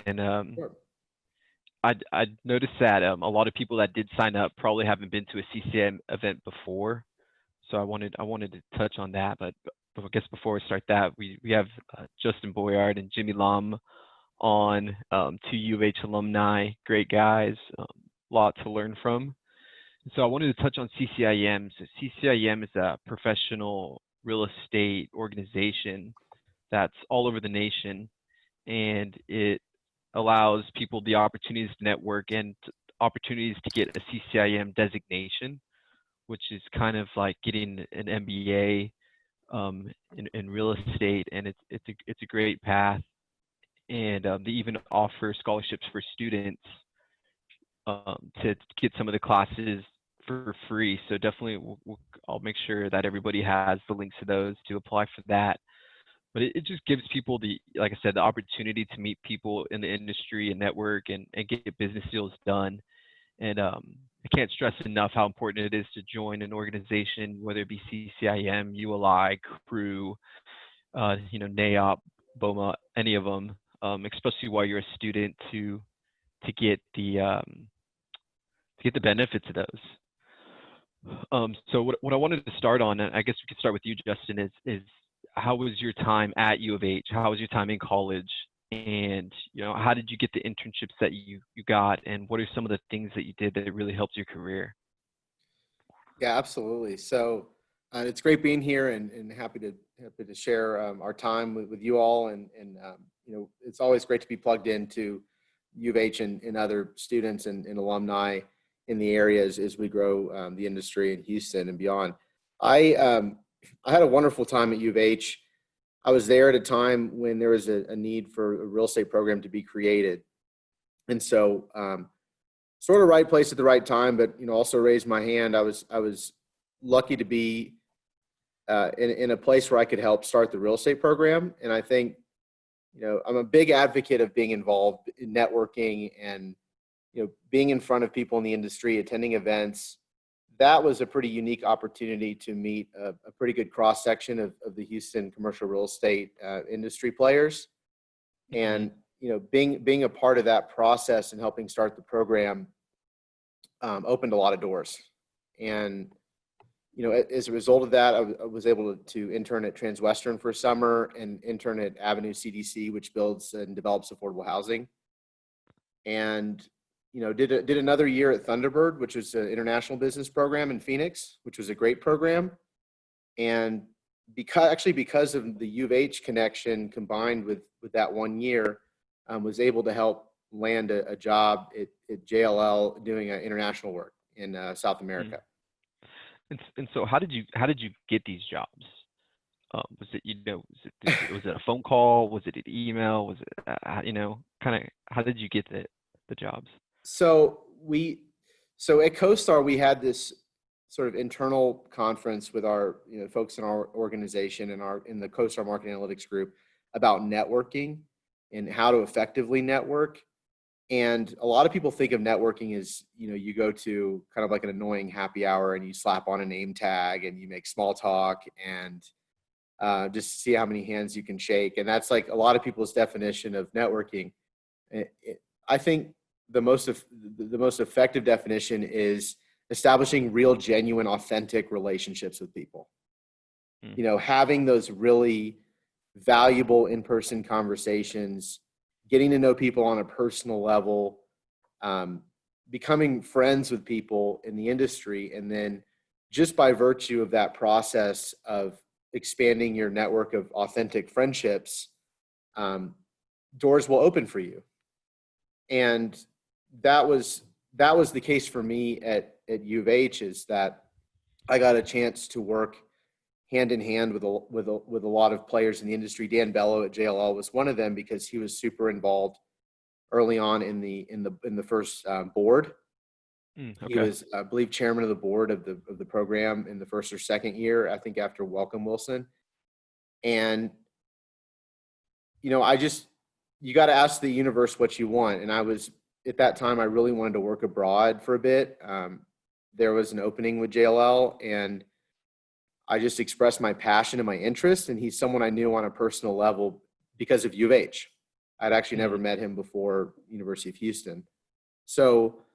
And Sure. I noticed that a lot of people that did sign up probably haven't been to a CCIM event before. So I wanted to touch on that, but I guess before we start that, we have Justin Boyard and Jimmy Lum on, two U of H alumni, great guys, lot to learn from. So I wanted to touch on CCIM. So CCIM is a professional real estate organization that's all over the nation, and it allows people the opportunities to network and opportunities to get a CCIM designation, which is kind of like getting an MBA in real estate, and it's a great path. And they even offer scholarships for students to get some of the classes for free. So definitely, I'll make sure that everybody has the links to those to apply for that. But it just gives people like I said, the opportunity to meet people in the industry and network and get business deals done. And I can't stress enough how important it is to join an organization, whether it be CCIM, ULI, CREW, NAOP, BOMA, any of them, especially while you're a student to get the benefits of those. So what I wanted to start on, and I guess we could start with you, Justin, is how was your time at U of H? How was your time in college? And how did you get the internships that you got, and what are some of the things that you did that really helped your career? Yeah, absolutely. So it's great being here and happy to share our time with you all. And it's always great to be plugged into U of H and other students and alumni in the area as we grow the industry in Houston and beyond. I had a wonderful time at U of H. I was there at a time when there was a need for a real estate program to be created. And so sort of right place at the right time, but also raised my hand. I was lucky to be in a place where I could help start the real estate program. And I think, I'm a big advocate of being involved in networking and, being in front of people in the industry, attending events. That was a pretty unique opportunity to meet a pretty good cross section of the Houston commercial real estate industry players. And, being a part of that process and helping start the program opened a lot of doors. And, as a result of that, I was able to intern at Transwestern for a summer and intern at Avenue CDC, which builds and develops affordable housing. And, did another year at Thunderbird, which was an international business program in Phoenix, which was a great program. And because of the U of H connection combined with that 1 year, was able to help land a job at JLL doing international work in South America. And so how did you get these jobs? Was it was it a phone call? Was it an email? Was it kind of how did you get the jobs? So at CoStar we had this sort of internal conference with our folks in our organization and in the CoStar Market Analytics group about networking and how to effectively network. And a lot of people think of networking as, you go to kind of like an annoying happy hour and you slap on a name tag and you make small talk and just see how many hands you can shake. And that's like a lot of people's definition of networking. I think the most effective definition is establishing real, genuine, authentic relationships with people. Having those really valuable in-person conversations, getting to know people on a personal level, becoming friends with people in the industry. And then just by virtue of that process of expanding your network of authentic friendships, doors will open for you. And that was the case for me at U of H, is that I got a chance to work hand in hand with a lot of players in the industry. Dan Bello at JLL was one of them because he was super involved early on in the first board. Okay. He was, I believe, chairman of the board of the program in the first or second year, I think, after Welcome Wilson. And you got to ask the universe what you want. And at that time, I really wanted to work abroad for a bit. There was an opening with JLL, and I just expressed my passion and my interest. And he's someone I knew on a personal level because of U of H. I'd actually never met him before University of Houston. So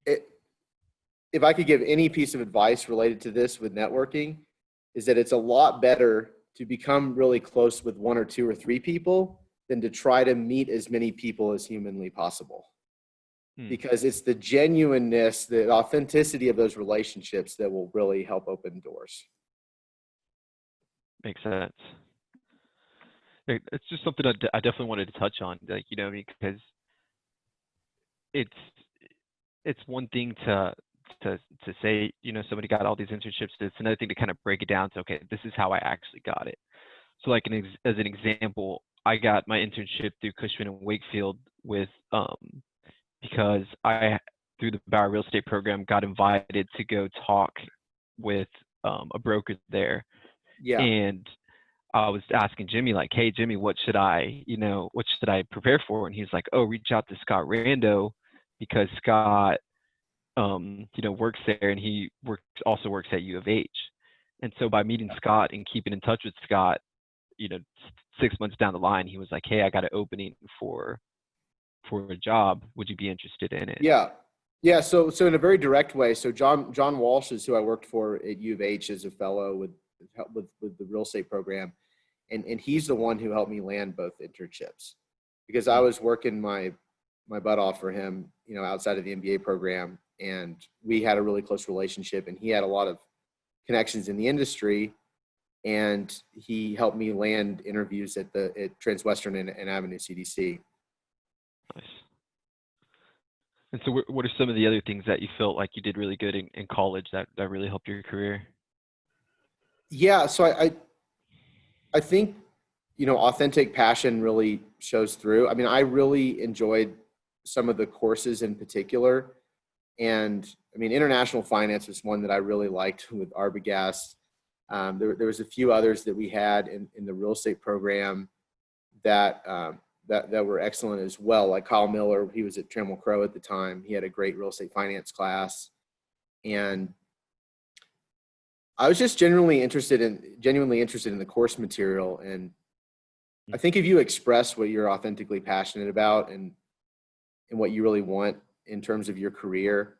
if I could give any piece of advice related to this with networking, is that it's a lot better to become really close with one or two or three people than to try to meet as many people as humanly possible. Because it's the genuineness, the authenticity of those relationships that will really help open doors. Makes sense. It's just something I definitely wanted to touch on, like, you know, because it's one thing to say, you know, somebody got all these internships. It's another thing to kind of break it down to, okay, this is how I actually got it. So like as an example, I got my internship through Cushman and Wakefield with because I, through the Bauer Real Estate Program, got invited to go talk with a broker there. Yeah. And I was asking Jimmy, like, hey, Jimmy, what should I prepare for? And he's like, oh, reach out to Scott Rando, because Scott, you know, works there, and he also works at U of H. And so by meeting Scott and keeping in touch with Scott, you know, 6 months down the line, he was like, hey, I got an opening for a job. Would you be interested in it? Yeah. Yeah. So in a very direct way. So John Walsh is who I worked for at U of H as a fellow with the real estate program. And he's the one who helped me land both internships, because I was working my butt off for him, you know, outside of the MBA program. And we had a really close relationship, and he had a lot of connections in the industry. And he helped me land interviews at Transwestern and Avenue CDC. Nice. And so what are some of the other things that you felt like you did really good in college that really helped your career? Yeah. So I think, you know, authentic passion really shows through. I mean, I really enjoyed some of the courses in particular. And I mean, international finance was one that I really liked with Arbogast. There was a few others that we had in the real estate program that were excellent as well. Like Kyle Miller, he was at Trammell Crow at the time. He had a great real estate finance class. And I was just genuinely interested in the course material. And I think if you express what you're authentically passionate about and what you really want in terms of your career,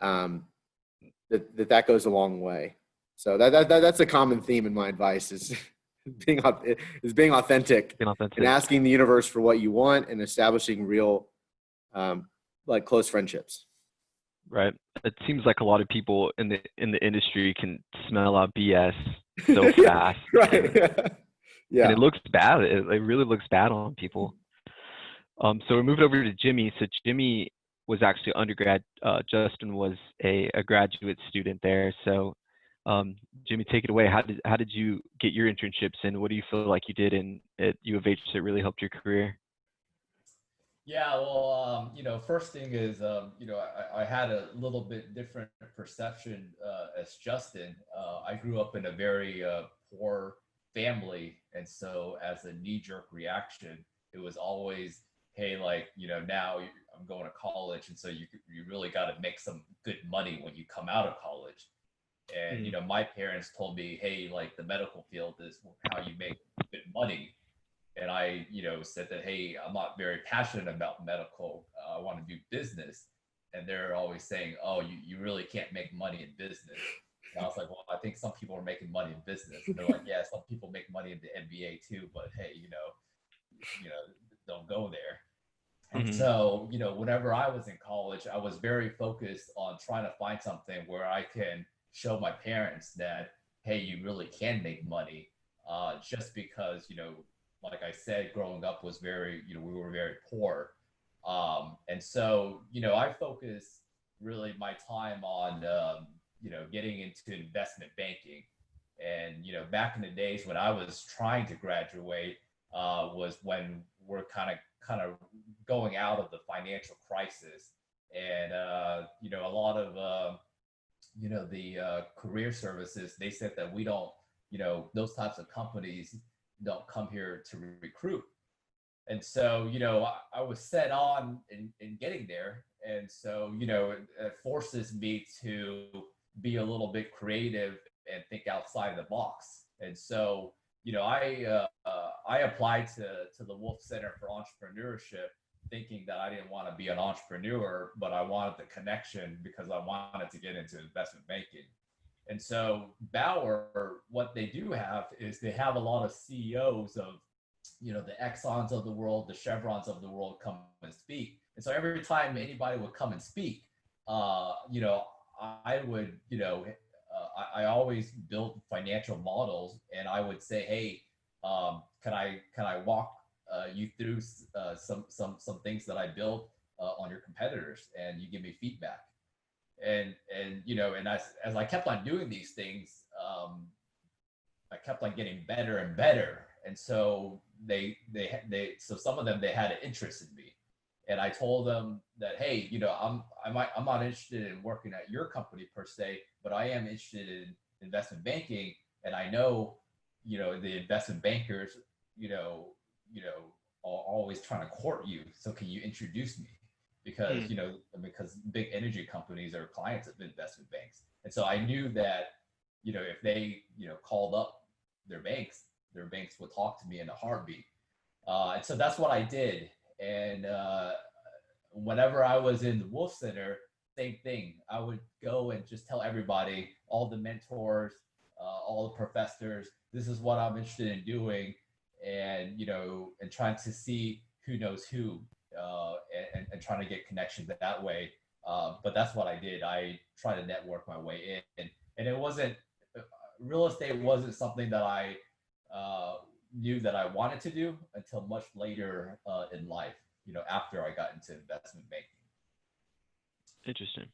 that goes a long way. So that's a common theme in my advice is being authentic and asking the universe for what you want and establishing real, like close friendships. Right. It seems like a lot of people in the industry can smell out BS so fast. Right. Yeah. And it looks bad. It really looks bad on people. So we moved over to Jimmy. So Jimmy was actually undergrad. Justin was a graduate student there. So Jimmy, take it away. How did you get your internships, and what do you feel like you did at U of H that really helped your career? Yeah, well, you know, first thing is, you know, I had a little bit different perception as Justin. I grew up in a very poor family. And so as a knee-jerk reaction, it was always, hey, like, you know, now I'm going to college. And so you really got to make some good money when you come out of college. And, you know, my parents told me, hey, like the medical field is how you make good money. And I, you know, said that, hey, I'm not very passionate about medical. I want to do business. And they're always saying, oh, you really can't make money in business. And I was like, well, I think some people are making money in business. And they're like, yeah, some people make money in the NBA too, but hey, you know, don't go there. And so, you know, whenever I was in college, I was very focused on trying to find something where I can show my parents that, hey, you really can make money. Just because, you know, like I said, growing up was very, you know, we were very poor. And so, you know, I focused really my time on, you know, getting into investment banking. And, you know, back in the days when I was trying to graduate, was when we're kind of going out of the financial crisis. And, you know, a lot of, you know, the career services, they said that we don't, you know, those types of companies don't come here to recruit. And so, you know, I was set on in getting there. And so, you know, it forces me to be a little bit creative and think outside the box. And so, I applied to the Wolf Center for Entrepreneurship, thinking that I didn't want to be an entrepreneur, but I wanted the connection because I wanted to get into investment banking. And so Bauer, what they do have is they have a lot of CEOs of, the Exxons of the world, the Chevrons of the world come and speak. And so every time anybody would come and speak, I would, I always built financial models, and I would say, hey, can I walk you through some things that I built on your competitors, and you give me feedback. And as I kept on doing these things, I kept on getting better and better. And so so some of them, they had an interest in me, and I told them that, hey, I'm not interested in working at your company per se, but I am interested in investment banking, and I know, the investment bankers, are always trying to court you. So can you introduce me? Because because big energy companies are clients of investment banks, and so I knew that, if they called up their banks would talk to me in a heartbeat. And so that's what I did. And whenever I was in the Wolf Center, same thing. I would go and just tell everybody, all the mentors, all the professors, this is what I'm interested in doing, and and trying to see who knows who, and trying to get connections that way. But that's what I did. I tried to network my way in, and it wasn't real estate wasn't something that I knew that I wanted to do until much later in life. After I got into investment banking. Interesting.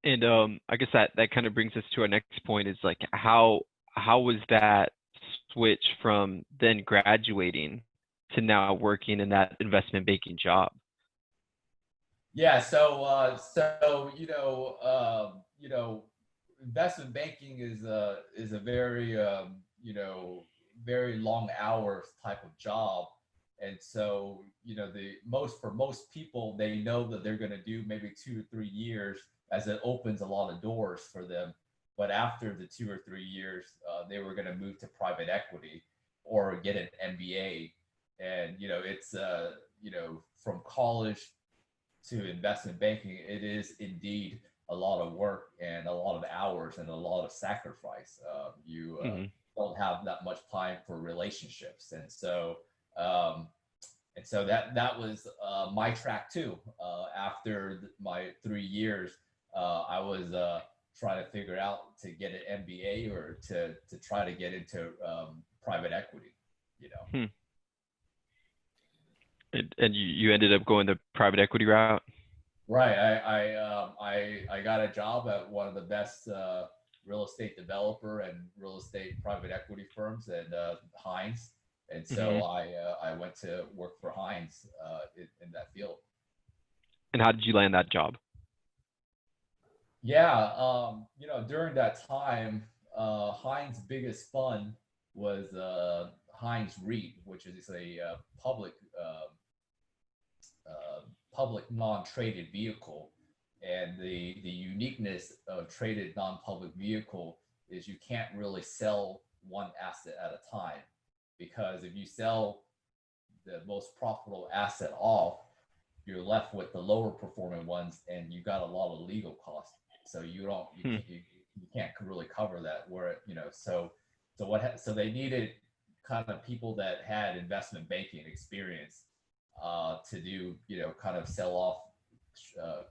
And I guess that kind of brings us to our next point, is like how was that switch from then graduating to now working in that investment banking job? Yeah, so investment banking is a very very long hours type of job. And so for most people, they know that they're going to do maybe 2 or 3 years, as it opens a lot of doors for them. But after the 2 or 3 years, they were going to move to private equity or get an MBA. And it's from college to investment banking, it is indeed a lot of work and a lot of hours and a lot of sacrifice. You don't have that much time for relationships, and so that was my track too. After my 3 years, I was trying to figure out to get an MBA or to try to get into private equity. And you ended up going the private equity route? Right. I got a job at one of the best real estate developer and real estate private equity firms, and Hines. And so I went to work for Hines in that field. And how did you land that job? Yeah, during that time, Hines' biggest fund was Hines REIT, which is a public non-traded vehicle. And the uniqueness of traded non-public vehicle is you can't really sell one asset at a time, because if you sell the most profitable asset off, you're left with the lower performing ones, and you got a lot of legal costs. So you can't really cover that. So they needed kind of people that had investment banking experience to do kind of sell off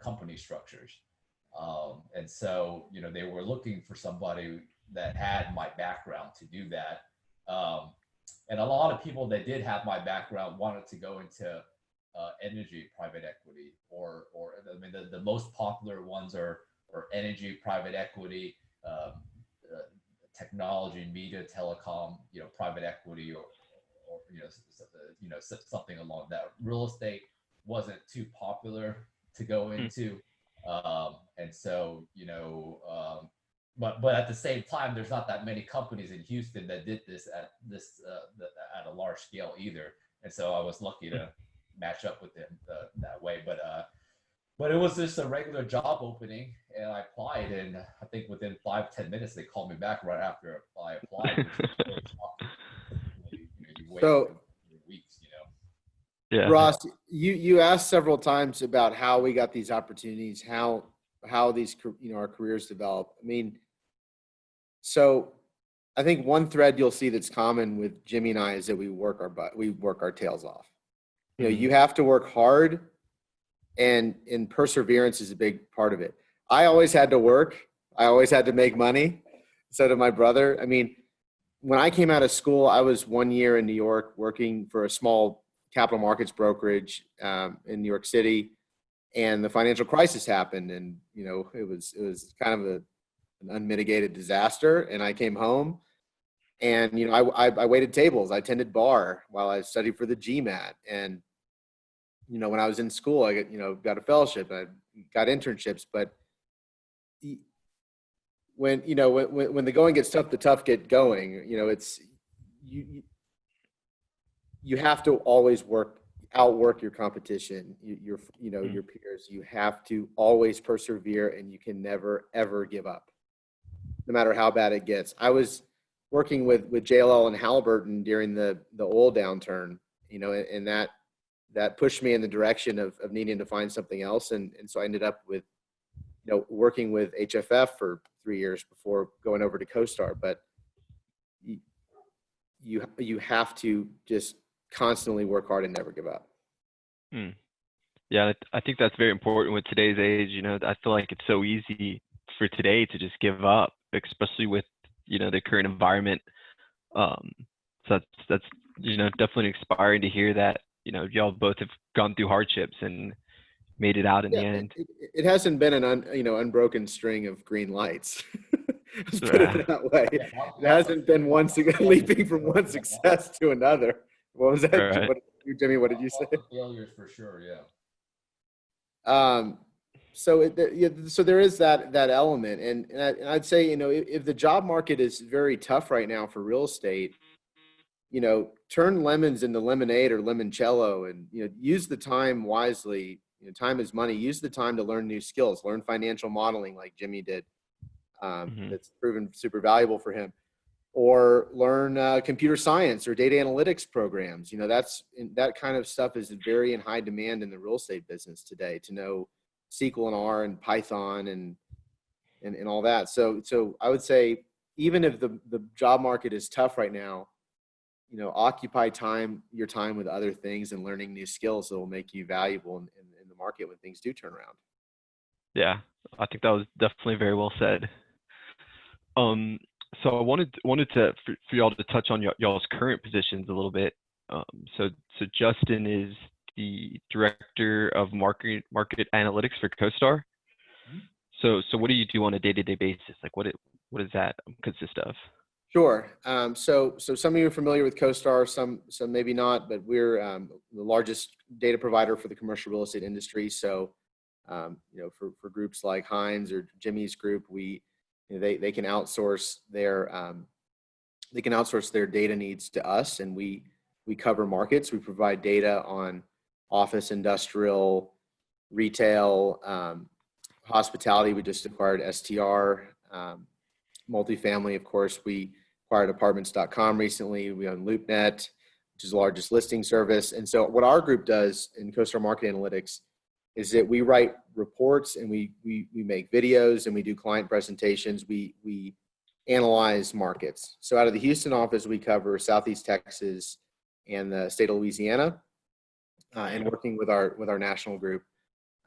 company structures. And so they were looking for somebody that had my background to do that. And a lot of people that did have my background wanted to go into energy private equity, or I mean the most popular ones are energy private equity, technology, media, telecom, private equity, or something along that. Real estate wasn't too popular to go into, and so but at the same time, there's not that many companies in Houston that did this at a large scale either. And so I was lucky to match up with them that way. But But it was just a regular job opening, and I applied, and I think within 5-10 minutes they called me back right after I applied, which was very shocking. You wait So weeks, Yeah. Ross, you asked several times about how we got these opportunities, how these our careers develop. I mean, so I think one thread you'll see that's common with Jimmy and I is that we work our tails off. Mhm. You have to work hard, and perseverance is a big part of it. I always had to work. I always had to make money. So did my brother. I mean, when I came out of school, I was 1 year in New York working for a small capital markets brokerage in New York City, and the financial crisis happened, and it was kind of an unmitigated disaster. And I came home, and I waited tables, I tended bar while I studied for the GMAT, and when I was in school, I got a fellowship, I got internships, but when the going gets tough, the tough get going. It's you you have to always outwork your competition, Mm. your peers. You have to always persevere, and you can never ever give up, no matter how bad it gets. I was working with JLL and Halliburton during the oil downturn, and that pushed me in the direction of needing to find something else, and so I ended up with working with HFF for 3 years before going over to CoStar. But you have to just constantly work hard and never give up. Mm. Yeah, I think that's very important with today's age. I feel like it's so easy for today to just give up, especially with the current environment. Um, so that's definitely inspiring to hear that y'all both have gone through hardships and made it out in Yeah, the end. it hasn't been an unbroken string of green lights. Let's put Yeah. it that way. yeah. It hasn't been leaping from one success to another. What was that? Right. Jimmy, what did you say? Lots of failures for sure. Yeah. Um, so there is that element, and I'd say if the job market is very tough right now for real estate, turn lemons into lemonade or limoncello, and use the time wisely. Time is money. Use the time to learn new skills, learn financial modeling like Jimmy did. Hmm. That's proven super valuable for him. Or learn computer science or data analytics programs. That kind of stuff is very in high demand in the real estate business today, to know SQL and R and Python and all that. So I would say, even if the job market is tough right now, occupy your time with other things and learning new skills that will make you valuable in the market when things do turn around. Yeah, I think that was definitely very well said. Um, so I wanted to for y'all to touch on y'all's current positions a little bit. Um, so Justin is the director of market analytics for CoStar. So what do you do on a day-to-day basis? Like what does that consist of? Sure. So some of you are familiar with CoStar, some maybe not, but we're the largest data provider for the commercial real estate industry. So, for groups like Hines or Jimmy's group, they can outsource their data needs to us, and we cover markets. We provide data on office, industrial, retail, hospitality. We just acquired STR. Multifamily, of course, we acquired apartments.com recently. We own LoopNet, which is the largest listing service. And so what our group does in CoStar Market Analytics is that we write reports, and we make videos, and we do client presentations. We analyze markets. So out of the Houston office, we cover Southeast Texas and the state of Louisiana, and working with our national group.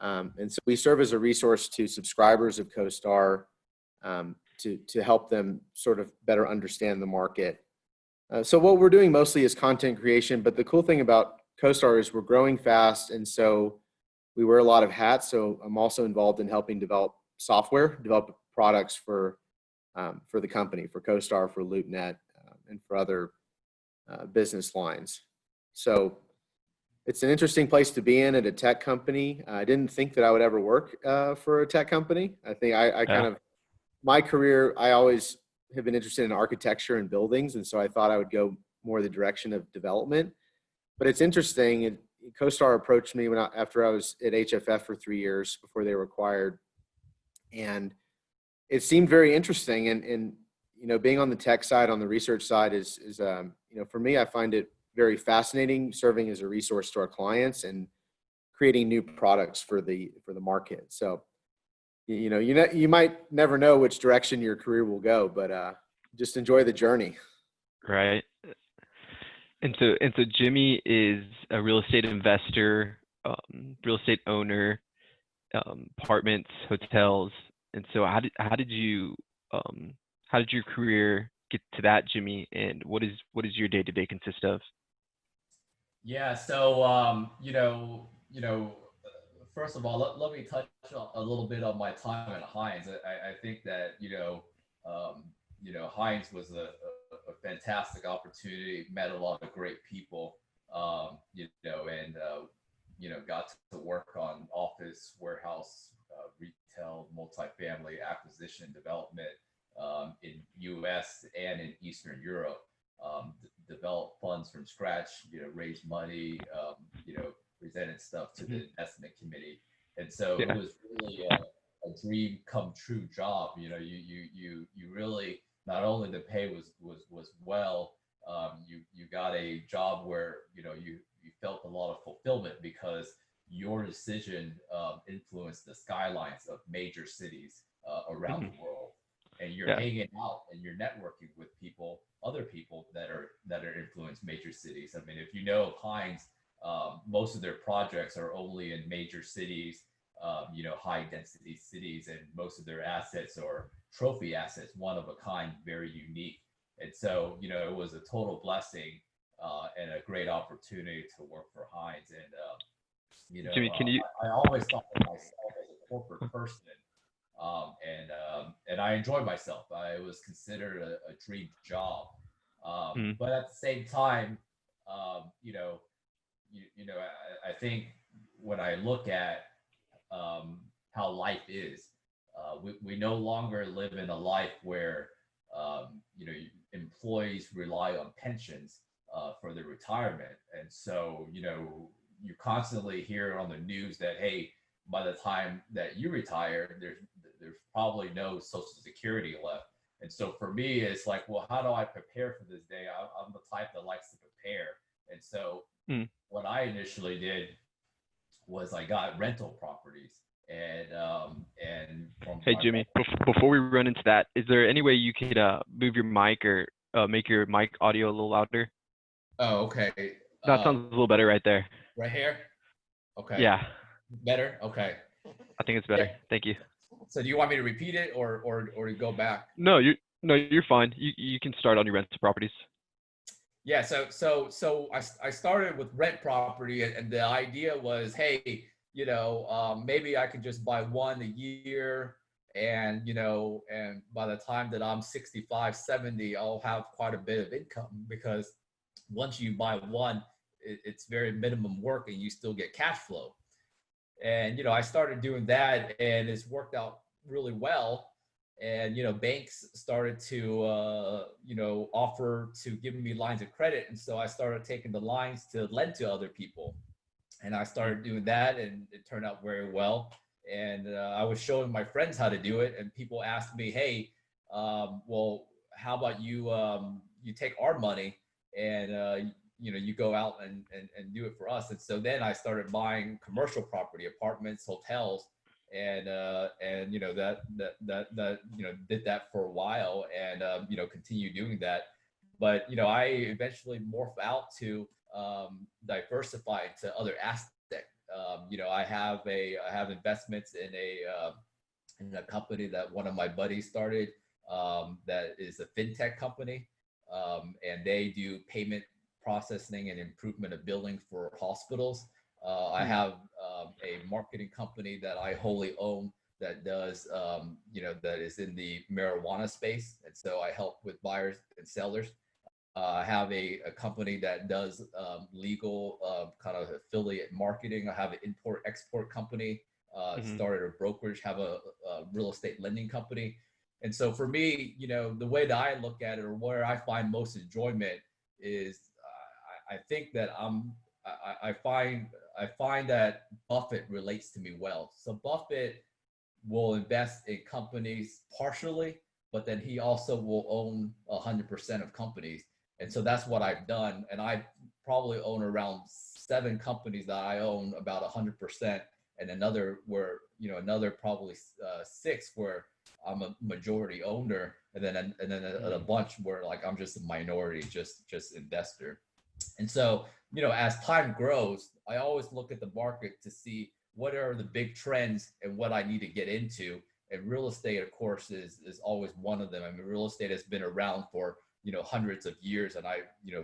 And so we serve as a resource to subscribers of CoStar, to help them sort of better understand the market. So what we're doing mostly is content creation, but the cool thing about CoStar is we're growing fast, and so we wear a lot of hats. So I'm also involved in helping develop products for the company, for CoStar, for LoopNet, and for other business lines. So it's an interesting place to be in at a tech company. I didn't think that I would ever work for a tech company. I think I kind Yeah. of, my career, I always have been interested in architecture and buildings, and so I thought I would go more the direction of development. But it's interesting, CoStar approached me after I was at HFF for 3 years before they were acquired, and it seemed very interesting. And being on the tech side, on the research side is for me, I find it very fascinating, serving as a resource to our clients and creating new products for the market. So, you might never know which direction your career will go, but just enjoy the journey. Right. And so Jimmy is a real estate investor, real estate owner, apartments, hotels. And so how did your career get to that, Jimmy? And what is your day-to-day consist of? Yeah. So, first of all, let me touch a little bit on my time at Heinz. I think that, Heinz was a fantastic opportunity, met a lot of great people, got to work on office, warehouse, retail, multifamily acquisition development in US and in Eastern Europe. Develop funds from scratch, raise money, presented stuff to the investment committee. And so Yeah. it was really a dream come true job. You really, not only the pay was well, you got a job where, you felt a lot of fulfillment because your decision influenced the skylines of major cities around the world. And you're hanging out and you're networking with other people that are influenced major cities. I mean, if Heinz, most of their projects are only in major cities, high density cities, and most of their assets are trophy assets, one of a kind, very unique. And so, it was a total blessing and a great opportunity to work for Heinz. And, Jimmy, can you? I always thought of myself as a corporate person. And I enjoyed myself. It was considered a dream job. But at the same time, I think when I look at how life is, we no longer live in a life where employees rely on pensions for their retirement. And so, you constantly hear on the news that, hey, by the time that you retire, there's probably no Social Security left. And so for me, it's like, well, how do I prepare for this day? I'm the type that likes to prepare. And so what I initially did was I got rental properties. And Hey, Jimmy, before we run into that, is there any way you could move your mic or make your mic audio a little louder? Oh, okay. That sounds a little better right there. Right here? Okay. Yeah. Better? Okay. I think it's better. Yeah. Thank you. So do you want me to repeat it or go back? No, you're fine. You can start on your rental properties. Yeah, so I started with rent property, and the idea was, hey, maybe I could just buy one a year, and and by the time that I'm 65, 70, I'll have quite a bit of income, because once you buy one, it's very minimum work and you still get cash flow. And I started doing that, and it's worked out really well. And banks started to offer to give me lines of credit, and so I started taking the lines to lend to other people, and I started doing that, and it turned out very well. And I was showing my friends how to do it, and people asked me, hey, well, how about you take our money and you go out and do it for us. And so then I started buying commercial property, apartments, hotels, and that did that for a while, and continue doing that. But I eventually morphed out to diversify to other aspects. I have investments in a company that one of my buddies started, that is a fintech company, and they do payment processing and improvement of billing for hospitals. I have a marketing company that I wholly own that does, that is in the marijuana space. And so I help with buyers and sellers. I have a company that does legal kind of affiliate marketing. I have an import-export company, started a brokerage, have a real estate lending company. And so for me, the way that I look at it, or where I find most enjoyment, is I think that I find that Buffett relates to me well. So Buffett will invest in companies partially, but then he also will own 100% of companies. And so that's what I've done. And I probably own around 7 companies that I own about 100%, and another where, another probably 6 where I'm a majority owner, and then a bunch where like I'm just a minority, just investor. And so, as time grows, I always look at the market to see what are the big trends and what I need to get into. And real estate, of course, is always one of them. I mean, real estate has been around for, hundreds of years, and I,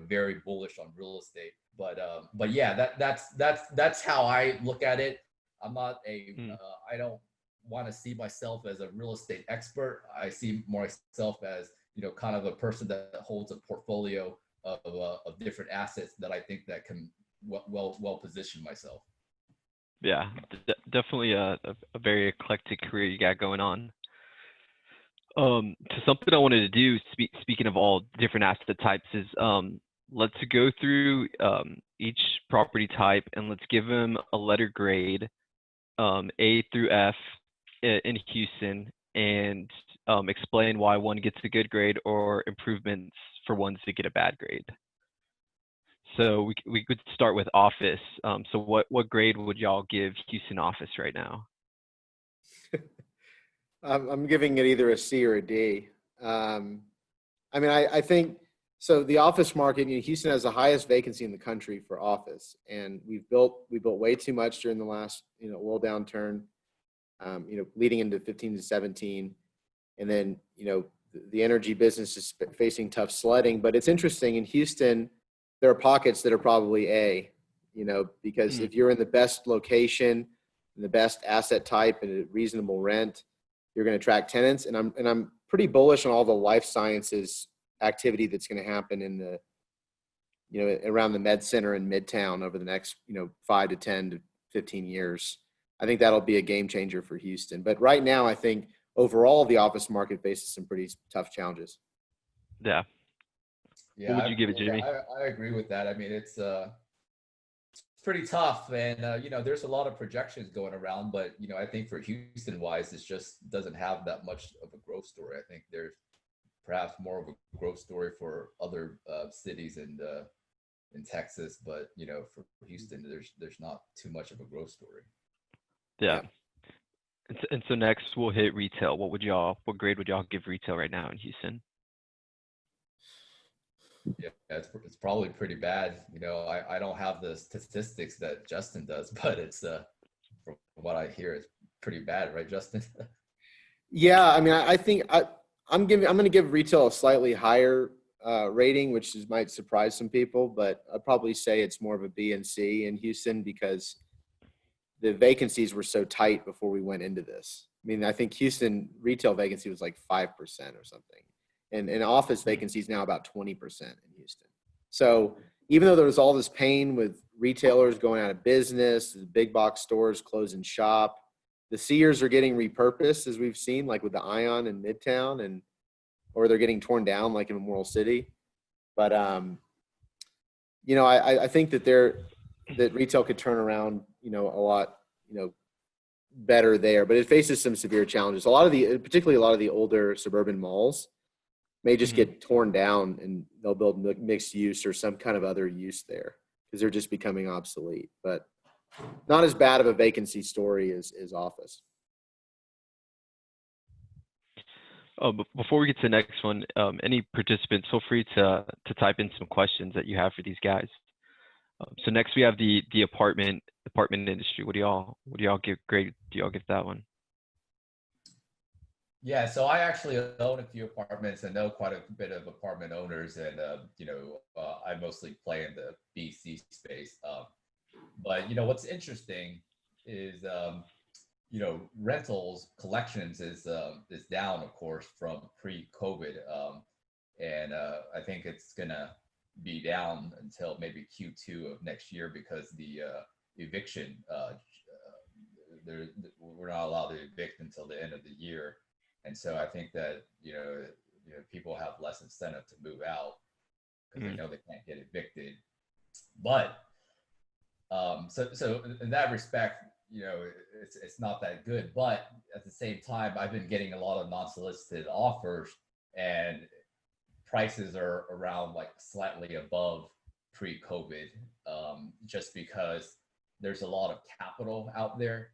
very bullish on real estate. But yeah, that's how I look at it. I'm not I don't want to see myself as a real estate expert. I see myself as, kind of a person that holds a portfolio of different assets that I think that can well position myself. Yeah, definitely a very eclectic career you got going on. To something I wanted to do, speaking of all different asset types, is let's go through each property type and let's give them a letter grade, A through F in Houston, and explain why one gets a good grade or improvements for ones to get a bad grade. So we could start with office. So what grade would y'all give Houston office right now? I'm giving it either a C or a D. I mean, I think so. The office market, Houston has the highest vacancy in the country for office, and we built way too much during the last oil downturn, leading into 15 to 17, and then the energy business is facing tough sledding. But it's interesting in Houston, there are pockets that are probably A, because if you're in the best location, in the best asset type, and a reasonable rent, you're going to attract tenants. And I'm pretty bullish on all the life sciences activity that's going to happen in the, around the med center in Midtown over the next, 5 to 10 to 15 years. I think that'll be a game changer for Houston. But right now, I think overall the office market faces some pretty tough challenges. Yeah. Yeah, what would you give it, Jimmy? I agree with that. I mean, it's pretty tough, and there's a lot of projections going around, but I think for Houston wise, it just doesn't have that much of a growth story. I think there's perhaps more of a growth story for other cities in Texas, but for Houston, there's not too much of a growth story. Yeah. And so next we'll hit retail. What grade would y'all give retail right now in Houston? Yeah, it's probably pretty bad. I don't have the statistics that Justin does, but it's from what I hear, it's pretty bad, right, Justin? Yeah, I mean, I think I'm going to give retail a slightly higher rating, which might surprise some people, but I'd probably say it's more of a B and C in Houston because the vacancies were so tight before we went into this. I mean, I think Houston retail vacancy was like 5% or something. And office vacancy is now about 20% in Houston. So even though there was all this pain with retailers going out of business, the big box stores closing shop, the Sears are getting repurposed, as we've seen, like with the Ion in Midtown, or they're getting torn down like in Memorial City. But I think that retail could turn around, a lot, better there. But it faces some severe challenges. Particularly a lot of the older suburban malls may just get torn down, and they'll build mixed use or some kind of other use there because they're just becoming obsolete. But not as bad of a vacancy story as office. Before we get to the next one, any participants, feel free to type in some questions that you have for these guys. So next we have the apartment industry. What do y'all give grade? Do y'all give that one? Yeah, so I actually own a few apartments and know quite a bit of apartment owners, and I mostly play in the BC space. But what's interesting is rentals collections is down, of course, from pre-COVID, and I think it's gonna be down until maybe Q2 of next year because the eviction we're not allowed to evict until the end of the year. And so I think that, people have less incentive to move out because they know they can't get evicted. But So in that respect, it's not that good. But at the same time, I've been getting a lot of non-solicited offers, and prices are around like slightly above pre-COVID, just because there's a lot of capital out there,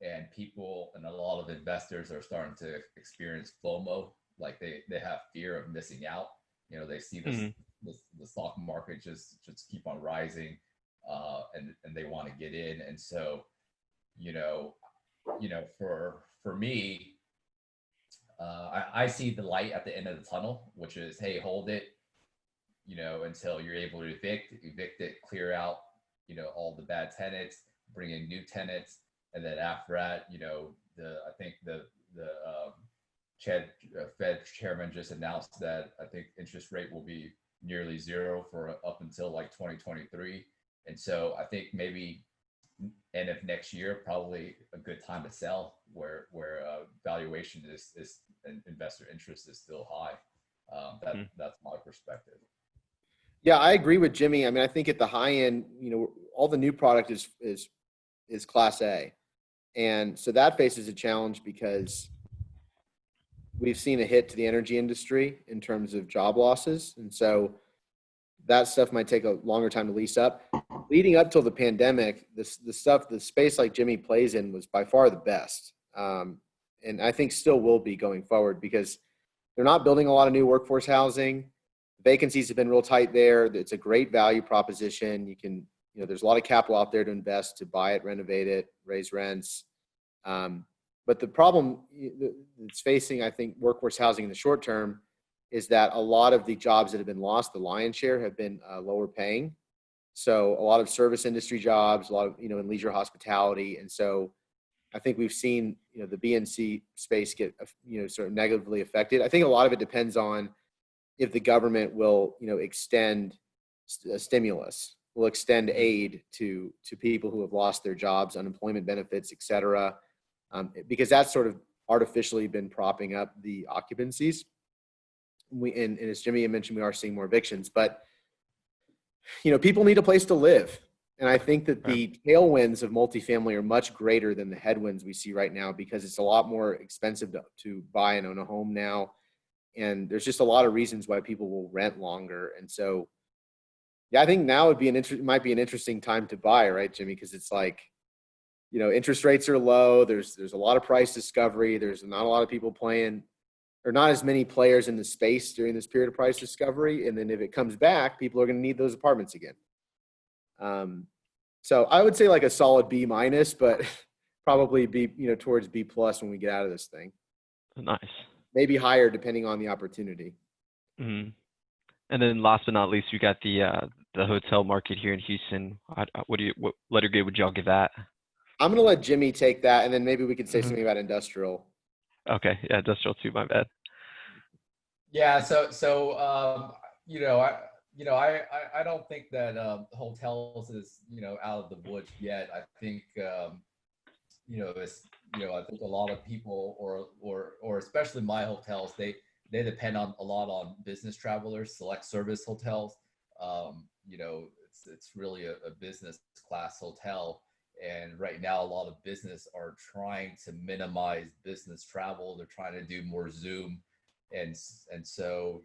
and people and a lot of investors are starting to experience FOMO, like they have fear of missing out. They see Hmm. the stock market just keep on rising, and they want to get in. And so, you know, for me, I see the light at the end of the tunnel, which is, hey, hold it, until you're able to evict it, clear out, all the bad tenants, bring in new tenants, and then after that, I think the Fed chairman just announced that I think interest rate will be nearly zero for up until like 2023, and so I think maybe end of next year, probably a good time to sell, where valuation is and investor interest is still high. That's my perspective. Yeah, I agree with Jimmy. I mean, I think at the high end, all the new product is class A. And so that faces a challenge because we've seen a hit to the energy industry in terms of job losses. And so that stuff might take a longer time to lease up. Leading up till the pandemic, the space like Jimmy plays in was by far the best. And I think still will be going forward because they're not building a lot of new workforce housing. Vacancies have been real tight there. It's a great value proposition. There's a lot of capital out there to invest, to buy it, renovate it, raise rents. But the problem that's facing, I think, workforce housing in the short term is that a lot of the jobs that have been lost, the lion's share, have been lower paying. So a lot of service industry jobs, a lot of, in leisure hospitality. And so I think we've seen, the BNC space get, sort of negatively affected. I think a lot of it depends on if the government will, extend a stimulus, will extend aid to people who have lost their jobs, unemployment benefits, et cetera, because that's sort of artificially been propping up the occupancies. And as Jimmy had mentioned, we are seeing more evictions, but people need a place to live. And I think that the tailwinds of multifamily are much greater than the headwinds we see right now, because it's a lot more expensive to buy and own a home now. And there's just a lot of reasons why people will rent longer. And so, yeah, I think now might be an interesting time to buy, right, Jimmy? Because it's like, interest rates are low. There's a lot of price discovery. There's not a lot of people playing, or not as many players in the space during this period of price discovery. And then if it comes back, people are going to need those apartments again. So I would say like a solid B minus, but probably B, towards B plus when we get out of this thing. Nice. Maybe higher depending on the opportunity. Mm-hmm. And then last but not least, you got the hotel market here in Houston. What letter grade would y'all give that? I'm going to let Jimmy take that, and then maybe we could say something about industrial. Okay. Yeah, industrial too, my bad. Yeah. I don't think that hotels is, out of the woods yet. I think, I think a lot of people or especially my hotels, they depend a lot on business travelers, select service hotels. It's really a business class hotel. And right now, a lot of business are trying to minimize business travel. They're trying to do more Zoom. And so,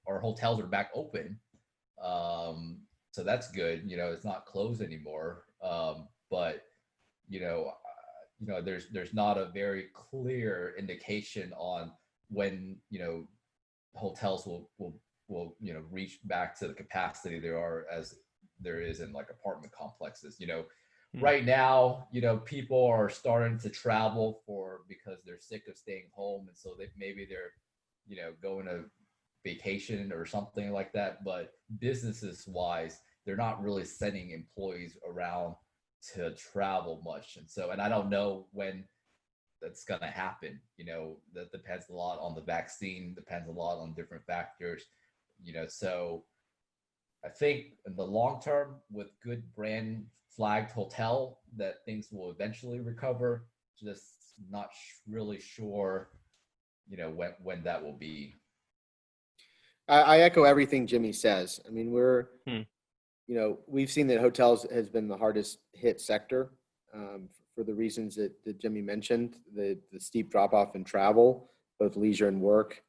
our hotels are back open. So that's good. It's not closed anymore. But, there's not a very clear indication on when, hotels will reach back to the capacity there is in like apartment complexes. Right now, people are starting to travel because they're sick of staying home, and so maybe they're going to vacation or something like that. But businesses wise, they're not really sending employees around to travel much, and I don't know when that's going to happen. That depends a lot on the vaccine, depends a lot on different factors. So I think in the long term, with good brand flagged hotel, that things will eventually recover. Just not really sure, when that will be. I echo everything Jimmy says. I mean, we've seen that hotels has been the hardest hit sector for the reasons that Jimmy mentioned, the steep drop off in travel, both leisure and work.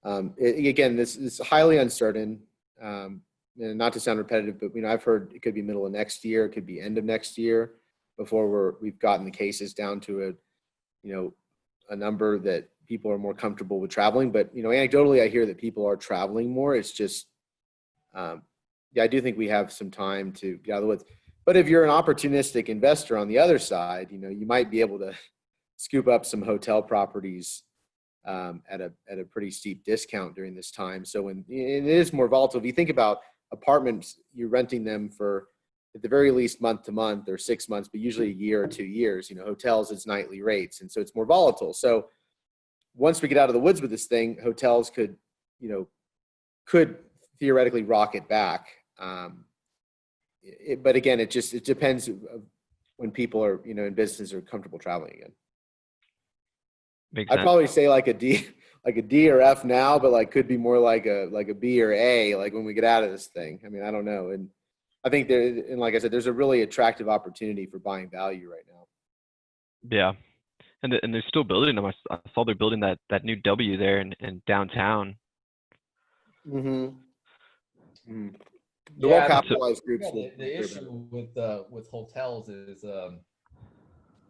Again, this is highly uncertain. And not to sound repetitive, but I've heard it could be middle of next year, it could be end of next year before we've gotten the cases down to a number that people are more comfortable with traveling. But anecdotally, I hear that people are traveling more. It's just, yeah, I do think we have some time to get out of the woods. But if you're an opportunistic investor on the other side, you might be able to scoop up some hotel properties at a pretty steep discount during this time. So when it is more volatile, if you think about apartments, you're renting them for at the very least month to month or 6 months, but usually a year or 2 years. Hotels, it's nightly rates, and so it's more volatile. So once we get out of the woods with this thing, hotels could theoretically rocket back. But again, it depends when people are in business or comfortable traveling again. Makes I'd sense. probably say like a D or F now, but could be more like a B or A, when we get out of this thing. I mean, I don't know. And I think and like I said, there's a really attractive opportunity for buying value right now. Yeah. And they're still building them. I saw they're building that new W there in downtown. Mm-hmm. Mm-hmm. The Yeah, well-capitalized groups. the issue with hotels is,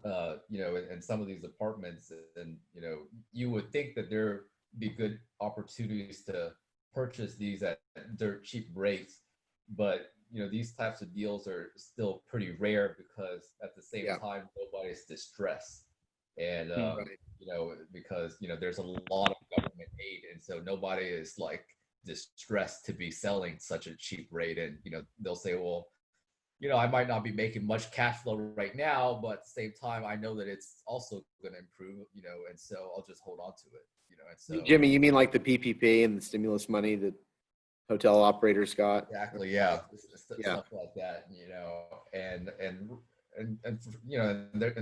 and some of these apartments, and you would think that there be good opportunities to purchase these at dirt cheap rates, but these types of deals are still pretty rare because at the same time nobody's distressed, and Right. because there's a lot of government aid, and so nobody is distressed to be selling such a cheap rate, and they'll say, well, I might not be making much cash flow right now, but at the same time, I know that it's also going to improve, and so I'll just hold on to it, and so. Jimmy, you mean like the PPP and the stimulus money that hotel operators got? Exactly. Yeah. Yeah. Stuff like that, and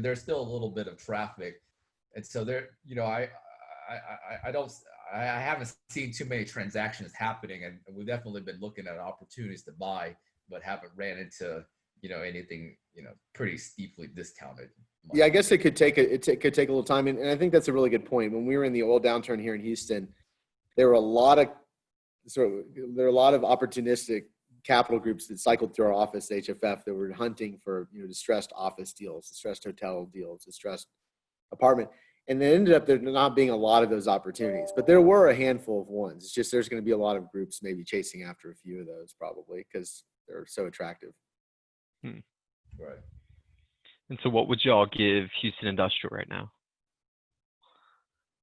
there's still a little bit of traffic. And so there, I haven't seen too many transactions happening, and we've definitely been looking at opportunities to buy, but haven't ran into anything pretty steeply discounted. Yeah, I guess it could take a little time, and I think that's a really good point. When we were in the oil downturn here in Houston, there were a lot of opportunistic capital groups that cycled through our office, HFF, that were hunting for distressed office deals, distressed hotel deals, distressed apartment. And then ended up there not being a lot of those opportunities, but there were a handful of ones. It's just there's going to be a lot of groups maybe chasing after a few of those probably because they're so attractive. Right. And so what would y'all give Houston Industrial right now?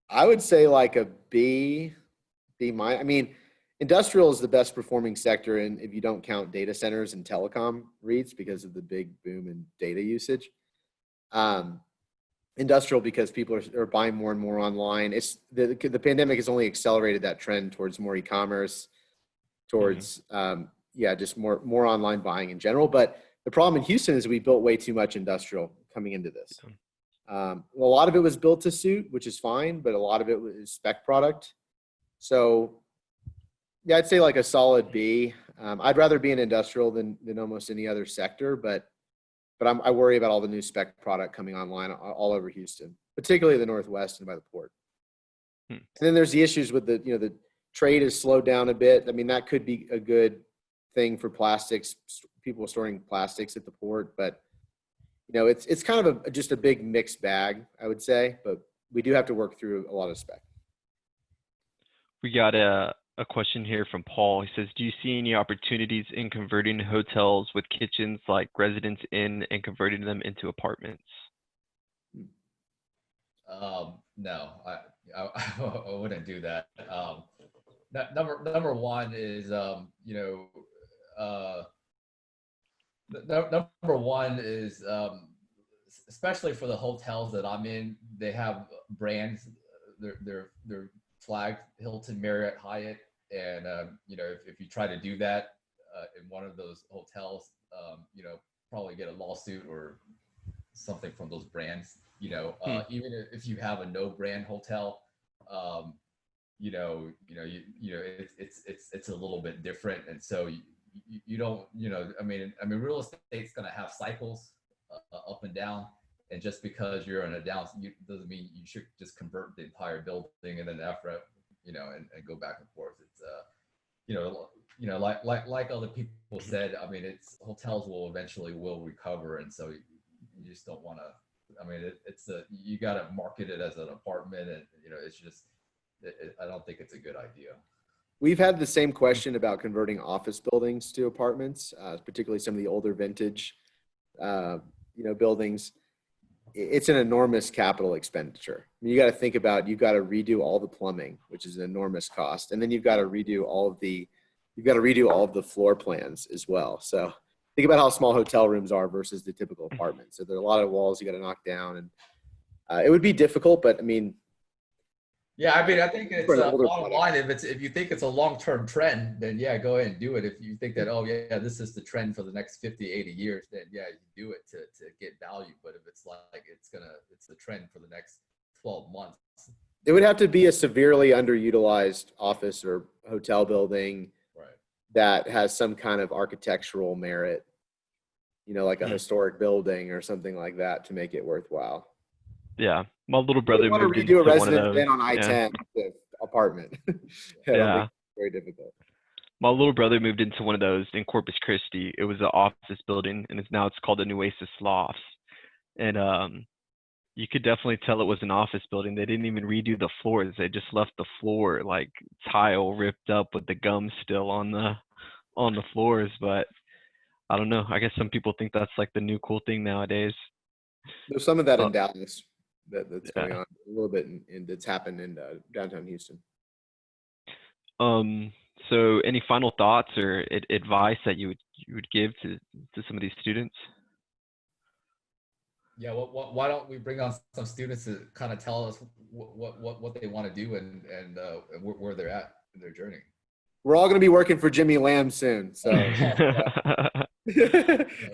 I would say like a B minus. I mean, industrial is the best performing sector, and if you don't count data centers and telecom REITs because of the big boom in data usage. Industrial because people are buying more and more online. It's the pandemic has only accelerated that trend towards more e-commerce, towards just more online buying in general. But the problem in Houston is we built way too much industrial coming into this. A lot of it was built to suit, which is fine, but a lot of it was spec product. So yeah, I'd say like a solid B. I'd rather be in industrial than almost any other sector, but I worry about all the new spec product coming online all over Houston, particularly the Northwest and by the port. And then there's the issues with the trade has slowed down a bit. I mean, that could be a good thing for plastics, people storing plastics at the port, but it's kind of just a big mixed bag, I would say, but we do have to work through a lot of spec. We got a question here from Paul. He says, do you see any opportunities in converting hotels with kitchens like Residence Inn and converting them into apartments? No, I wouldn't do that. Number one is, number one is, especially for the hotels that I'm in, they have brands, they're flagged Hilton, Marriott, Hyatt. And, if you try to do that in one of those hotels, probably get a lawsuit or something from those brands, even if you have a no brand hotel, it's a little bit different. And so, you don't, I mean, real estate's going to have cycles up and down. And just because you're in a down, doesn't mean you should just convert the entire building and then after, and go back and forth. It's, like other people said, I mean, hotels will recover. And so you just don't want to, I mean, you got to market it as an apartment and, it's just, I don't think it's a good idea. We've had the same question about converting office buildings to apartments, particularly some of the older vintage, buildings. It's an enormous capital expenditure. I mean, you got to think about, you've got to redo all the plumbing, which is an enormous cost. And then you've got to redo all of the floor plans as well. So think about how small hotel rooms are versus the typical apartment. So there are a lot of walls you got to knock down, and it would be difficult, but I mean, yeah, I mean, I think it's a bottom line. If you think it's a long-term trend, then yeah, go ahead and do it. If you think that, oh yeah, this is the trend for the next 50, 80 years, then yeah, you do it to get value. But if it's like it's the trend for the next 12 months. It would have to be a severely underutilized office or hotel building, right, that has some kind of architectural merit, like a historic building or something like that to make it worthwhile. Yeah, my little brother moved into a residence event on I-10 apartment. Yeah, very difficult. My little brother moved into one of those in Corpus Christi. It was an office building, and it's called the Nueces Lofts. And you could definitely tell it was an office building. They didn't even redo the floors. They just left the floor like tile ripped up with the gum still on the floors. But I don't know. I guess some people think that's like the new cool thing nowadays. There's some of that in Dallas that's going on a little bit, and that's happened in downtown Houston. So any final thoughts or advice that you would give to some of these students? Yeah, why don't we bring on some students to kind of tell us what they want to do and where they're at in their journey. We're all going to be working for Jimmy Lamb soon, so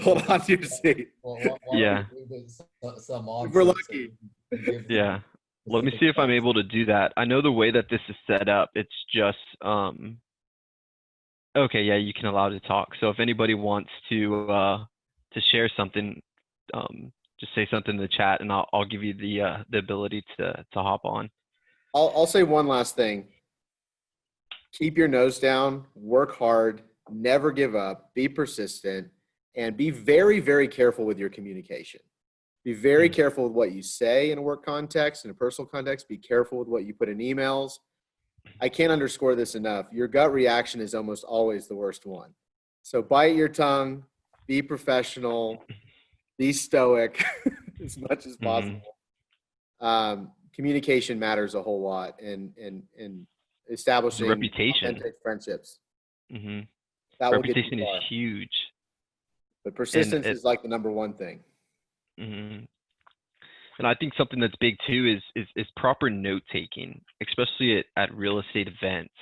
hold on to your seat. Yeah, if we're lucky. Yeah. Let me see if I'm able to do that. I know the way that this is set up, it's just, okay, yeah, you can allow to talk. So if anybody wants to share something, just say something in the chat and I'll give you the ability to hop on. I'll say one last thing. Keep your nose down, work hard, never give up, be persistent, and be very, very careful with your communication. Be very careful with what you say in a work context, in a personal context. Be careful with what you put in emails. I can't underscore this enough. Your gut reaction is almost always the worst one. So bite your tongue, be professional, be stoic as much as possible. Communication matters a whole lot, and establishing reputation, authentic friendships. That reputation is huge. But persistence is like the number one thing. And I think something that's big too is proper note taking, especially at real estate events.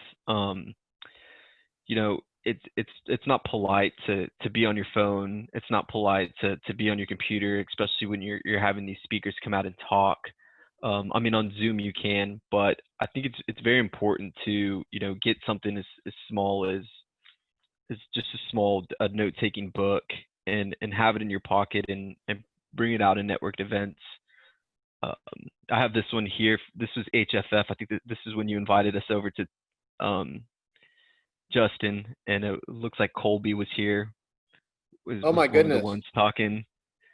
It's not polite to be on your phone. It's not polite to be on your computer, especially when you're having these speakers come out and talk. I mean, on Zoom you can, but I think it's very important to get something as small as just a small note taking book and have it in your pocket and bring it out in networked events. I have this one here. This was HFF. I think this is when you invited us over to Justin, and it looks like Colby was here. Oh my goodness! The ones talking.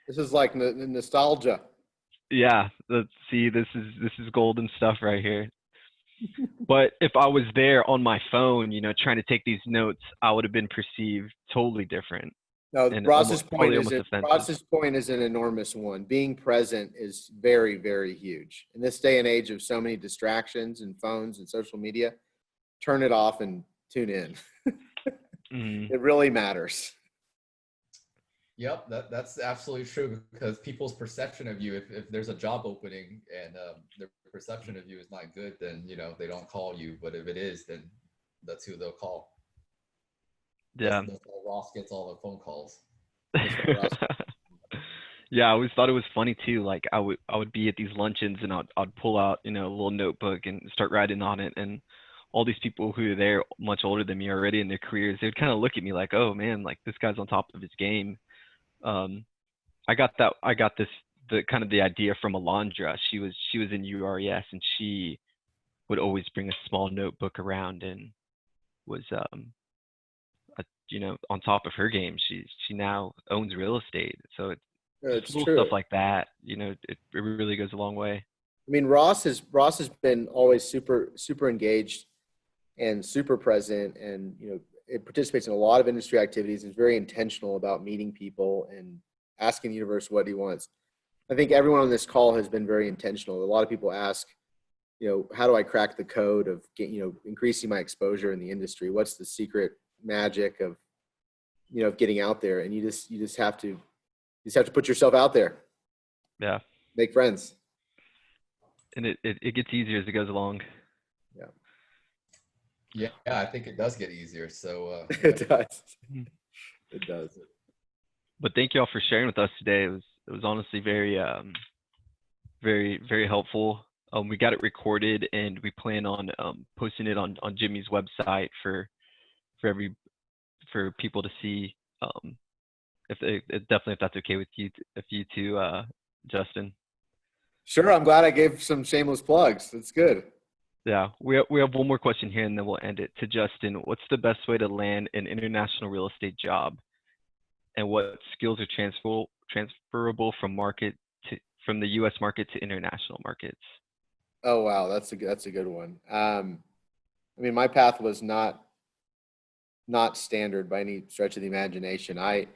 This is like nostalgia. Yeah, let's see. This is golden stuff right here. But if I was there on my phone, trying to take these notes, I would have been perceived totally different. No, Ross's point is an enormous one. Being present is very, very huge. In this day and age of so many distractions and phones and social media, turn it off and tune in. It really matters. Yep, that's absolutely true, because people's perception of you, if there's a job opening and their perception of you is not good, then they don't call you. But if it is, then that's who they'll call. Yeah. That's why Ross gets all the phone calls. Yeah, I always thought it was funny too. Like I would be at these luncheons and I'd pull out a little notebook and start writing on it. And all these people who are there much older than me already in their careers, they would kind of look at me like, oh man, like this guy's on top of his game. I got the kind of the idea from Alondra. She was in URES, and she would always bring a small notebook around and was on top of her game. She now owns real estate. So it's just It's little stuff true. like that, it really goes a long way. I mean, Ross has been always super engaged and super present, and it participates in a lot of industry activities and is very intentional about meeting people and asking the universe what he wants. I think everyone on this call has been very intentional. A lot of people ask, how do I crack the code of increasing my exposure in the industry? What's the secret magic of getting out there? And you just have to put yourself out there, Yeah, make friends. and it gets easier as it goes along. Yeah, I think it does get easier. So It does. It does. But thank you all for sharing with us today. It was honestly very very, very helpful. We got it recorded, and we plan on posting it on Jimmy's website for people to see. Definitely, if that's okay with you, if you two, Justin. Sure. I'm glad I gave some shameless plugs. That's good. Yeah, we have one more question here, and then we'll end it. To Justin, what's the best way to land an international real estate job, and what skills are transferable from the U.S. market to international markets? Oh, wow. That's a good one. I mean, my path was not standard by any stretch of the imagination. I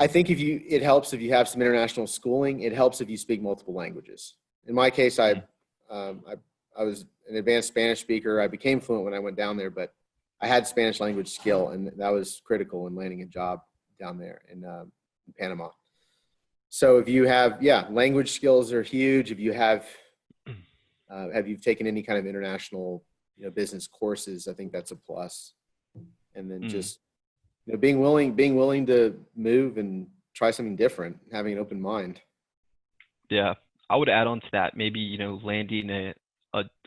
think it helps if you have some international schooling. It helps if you speak multiple languages. In my case, I was an advanced Spanish speaker. I became fluent when I went down there, but I had Spanish language skill, and that was critical in landing a job down there in Panama. So if you have, language skills are huge. If you have you taken any kind of international, business courses, I think that's a plus. And then just, being willing to move and try something different, having an open mind. Yeah, I would add on to that, maybe, landing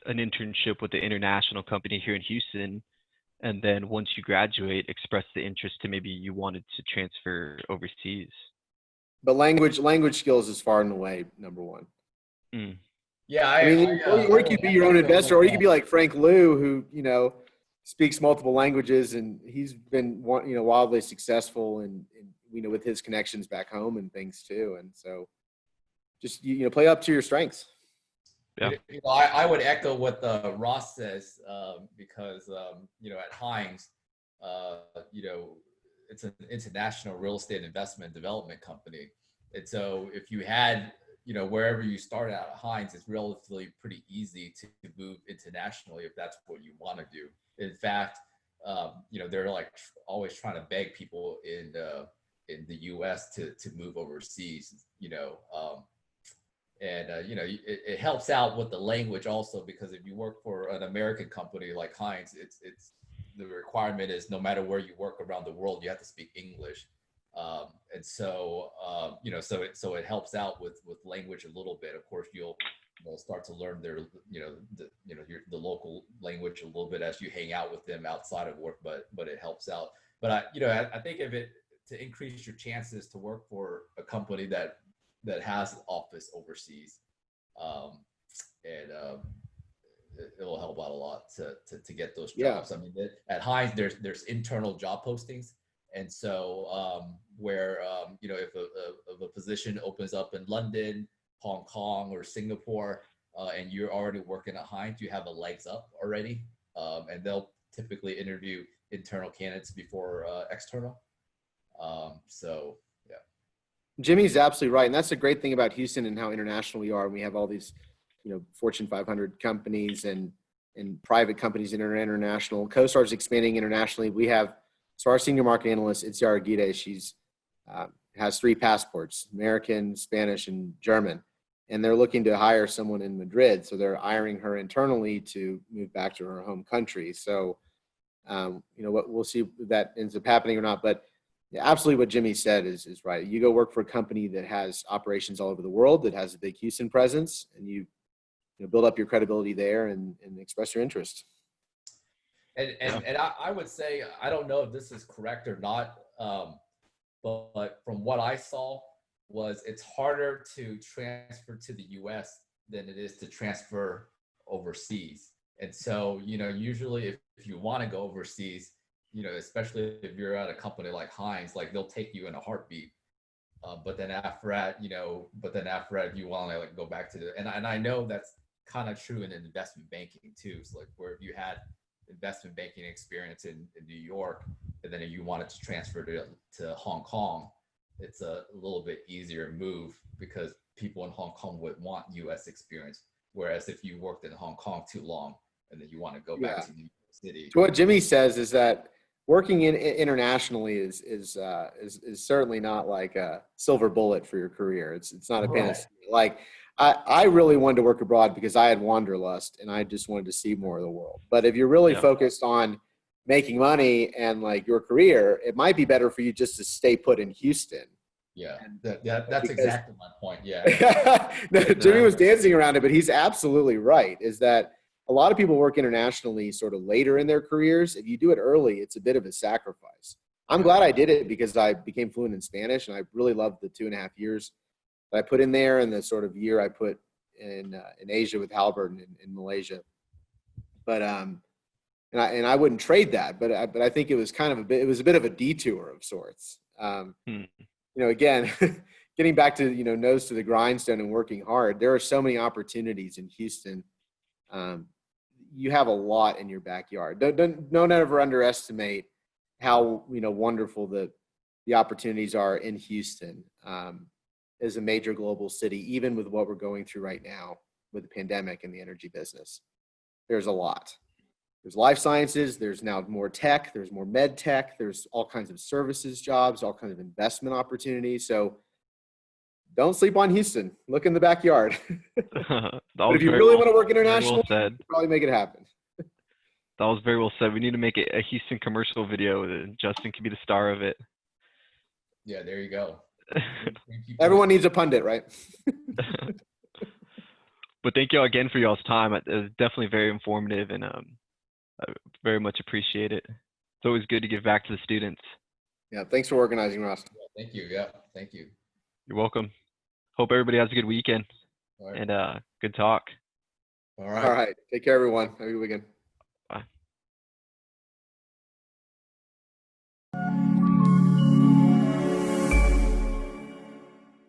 an internship with the international company here in Houston, and then once you graduate, express the interest to maybe you wanted to transfer overseas. But language skills is far and away number one. Yeah, I mean, or you could be your own investor, or you could be like Frank Liu, who speaks multiple languages, and he's been wildly successful, and with his connections back home and things too. And so, just play up to your strengths. Yeah, I would echo what Ross says because at Hines, it's an international real estate investment development company, and so if you had wherever you start out at Hines, it's relatively pretty easy to move internationally if that's what you want to do. In fact, they're like always trying to beg people in the U.S. to move overseas. It helps out with the language also, because if you work for an American company like Hines, it's the requirement is no matter where you work around the world, you have to speak English. So it helps out with language a little bit. Of course, you'll start to learn their the local language a little bit as you hang out with them outside of work, but it helps out. But I think to increase your chances to work for a company that has an office overseas, it'll help out a lot to get those jobs. I mean, at Hines, there's internal job postings. And so where, if a position opens up in London, Hong Kong, or Singapore, and you're already working at Hines, you have a legs up already. And they'll typically interview internal candidates before external. So, yeah. Jimmy's absolutely right. And that's the great thing about Houston and how international we are. We have all these, Fortune 500 companies and private companies that are international. CoStar's expanding internationally. So our senior market analyst, Itziar Aguirre, she's has 3 passports, American, Spanish, and German. And they're looking to hire someone in Madrid. So they're hiring her internally to move back to her home country. So, what we'll see if that ends up happening or not. But absolutely what Jimmy said is right. You go work for a company that has operations all over the world, that has a big Houston presence, and you build up your credibility there and express your interest. And I would say, I don't know if this is correct or not, but from what I saw was it's harder to transfer to the US than it is to transfer overseas. And so, usually if you want to go overseas, especially if you're at a company like Heinz, like they'll take you in a heartbeat. But then after that, if you want to like go back to and I know that's kind of true in investment banking too. So like where if you had investment banking experience in New York, and then if you wanted to transfer to Hong Kong, it's a little bit easier move because people in Hong Kong would want US experience. Whereas if you worked in Hong Kong too long and then you want to go back to New York City. So what Jimmy says is that working internationally is certainly not like a silver bullet for your career. It's not a panacea. Like I really wanted to work abroad because I had wanderlust and I just wanted to see more of the world. But if you're really focused on making money and like your career, it might be better for you just to stay put in Houston. Yeah, that's exactly my point. Yeah. No, Jimmy was dancing around it, but he's absolutely right. Is that a lot of people work internationally sort of later in their careers. If you do it early, it's a bit of a sacrifice. I'm glad I did it because I became fluent in Spanish, and I really loved the 2.5 years that I put in there and the sort of year I put in Asia with Halliburton in Malaysia. But and I wouldn't trade that, but I think it was kind of it was a bit of a detour of sorts. Again, getting back to nose to the grindstone and working hard. There are so many opportunities in Houston. You have a lot in your backyard. Don't ever underestimate how wonderful the opportunities are in Houston as a major global city, even with what we're going through right now with the pandemic and the energy business. There's a lot. There's life sciences. There's now more tech. There's more med tech. There's all kinds of services jobs, all kinds of investment opportunities. So don't sleep on Houston. Look in the backyard. But if you really want to work internationally, you can probably make it happen. That was very well said. We need to make a Houston commercial video. Justin can be the star of it. Yeah, there you go. Everyone needs a pundit, right? But thank you all again for y'all's time. It was definitely very informative, and I very much appreciate it. It's always good to give back to the students. Yeah, thanks for organizing, Ross. Yeah, thank you. Yeah, thank you. You're welcome. Hope everybody has a good weekend. All right. And good talk. All right. Take care, everyone. Have a good weekend. Bye.